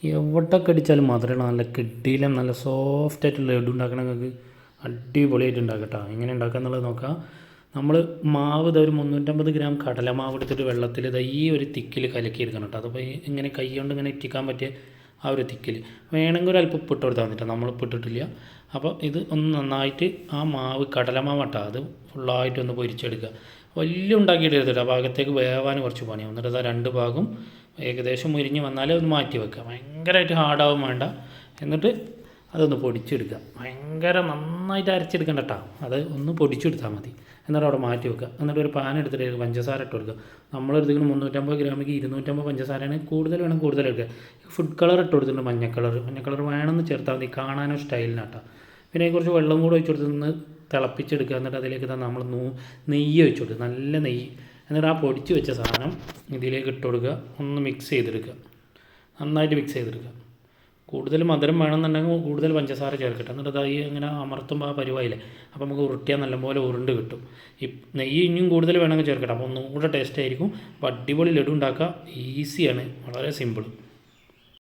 എവിടെ കടിച്ചാലും മധുരമുള്ള നല്ല കിട്ടിയിലും നല്ല സോഫ്റ്റായിട്ടുള്ള ലഡു ഉണ്ടാക്കണം. നിങ്ങൾക്ക് അടിപൊളിയായിട്ട് ഉണ്ടാക്കട്ടോ. എങ്ങനെ ഉണ്ടാക്കുക എന്നുള്ളത് നോക്കാം. നമ്മൾ മാവ് ഒരു 350 ഗ്രാം കടലമാവ് എടുത്തിട്ട് വെള്ളത്തിൽ ഈ ഒരു തിക്കിൽ കലക്കിയെടുക്കണം കേട്ടോ. അതപ്പോൾ ഇങ്ങനെ കൈ കൊണ്ട് ഇങ്ങനെ ഇറ്റിക്കാൻ പറ്റിയ ആ ഒരു തിക്കിൽ വേണമെങ്കിൽ ഒരു അല്പം ഉപ്പിട്ട് കൊടുത്താൽ മതിട്ടോ. നമ്മൾ ഉപ്പിട്ടിട്ടില്ല. അപ്പോൾ ഇത് ഒന്ന് നന്നായിട്ട് ആ മാവ് കടലമാവ് കേട്ടോ, അത് ഫുള്ളായിട്ടൊന്ന് പൊരിച്ചെടുക്കുക. വലിയ ഉണ്ടാക്കിയിട്ടെടുത്തിട്ട് ആ ഭാഗത്തേക്ക് വേവാൻ കുറച്ച് പണിയാവും. എന്നിട്ട് ആ രണ്ട് ഭാഗം ഏകദേശം മുരിഞ്ഞ് വന്നാലേ ഒന്ന് മാറ്റി വെക്കുക. ഭയങ്കരമായിട്ട് ഹാർഡാവും വേണ്ട. എന്നിട്ട് അതൊന്ന് പൊടിച്ചെടുക്കുക. ഭയങ്കര നന്നായിട്ട് അരച്ചെടുക്കണ്ട കേട്ടോ, അത് ഒന്ന് പൊടിച്ചെടുത്താൽ മതി. എന്നിട്ട് അവിടെ മാറ്റി വെക്കുക. എന്നിട്ട് ഒരു പാൻ എടുത്തിട്ട് പഞ്ചസാര ഇട്ട് കൊടുക്കുക. നമ്മളെടുത്തിട്ട് 350 ഗ്രാമിക്ക് 250 പഞ്ചസാരയാണ്. കൂടുതൽ വേണം കൂടുതൽ എടുക്കുക. ഫുഡ് കളർ ഇട്ട് കൊടുത്തിട്ടുണ്ട്, മഞ്ഞ കളർ വേണമെന്ന് ചേർത്താൽ മതി, കാണാനും സ്റ്റൈലിനാട്ടോ. പിന്നെ കുറച്ച് വെള്ളം കൂടെ ഒഴിച്ച് കൊടുത്ത് തിളപ്പിച്ചെടുക്കുക. എന്നിട്ട് അതിലേക്ക് നമ്മൾ നെയ്യ് ഒഴിച്ച് കൊടുക്കുക, നല്ല നെയ്യ്. എന്നിട്ട് ആ പൊടിച്ച് വെച്ച സാധനം ഇതിലേക്ക് ഇട്ട് കൊടുക്കുക. ഒന്ന് മിക്സ് ചെയ്തെടുക്കുക, നന്നായിട്ട് മിക്സ് ചെയ്തെടുക്കുക. കൂടുതൽ മധുരം വേണമെന്നുണ്ടെങ്കിൽ കൂടുതൽ പഞ്ചസാര ചേർക്കട്ടെ. എന്നിട്ട് അതായി ഇങ്ങനെ അമർത്തുമ്പോൾ ആ പരിവായില്ലേ, അപ്പോൾ നമുക്ക് ഉരുട്ടിയാൽ നല്ലപോലെ ഉരുണ്ട് കിട്ടും. ഈ നെയ്യ് ഇനിയും കൂടുതൽ വേണമെങ്കിൽ ചേർക്കട്ടെ, അപ്പോൾ ഒന്നും കൂടെ ടേസ്റ്റ് ആയിരിക്കും. അപ്പോൾ അടിപൊളി ലഡു ഉണ്ടാക്കുക, ഈസിയാണ്, വളരെ സിമ്പിൾ.